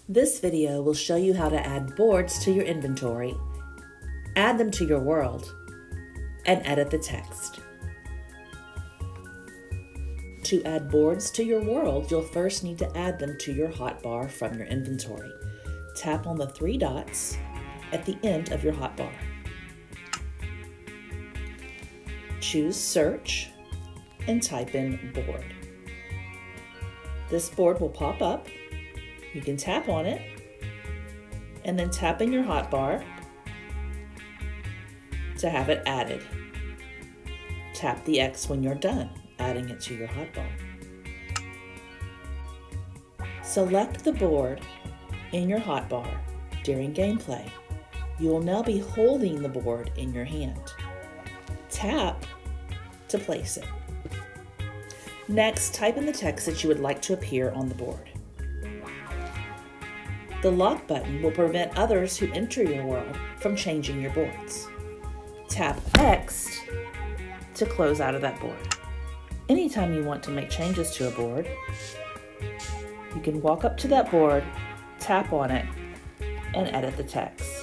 This video will show you how to add boards to your inventory, add them to your world, and edit the text. To add boards to your world, you'll first need to add them to your hotbar from your inventory. Tap on the three dots at the end of your hotbar. Choose Search and type in Board. This board will pop up. You can tap on it and then tap in your hotbar to have it added. Tap the X when you're done adding it to your hotbar. Select the board in your hotbar during gameplay. You will now be holding the board in your hand. Tap to place it. Next, type in the text that you would like to appear on the board. The lock button will prevent others who enter your world from changing your boards. Tap X to close out of that board. Anytime you want to make changes to a board, you can walk up to that board, tap on it, and edit the text.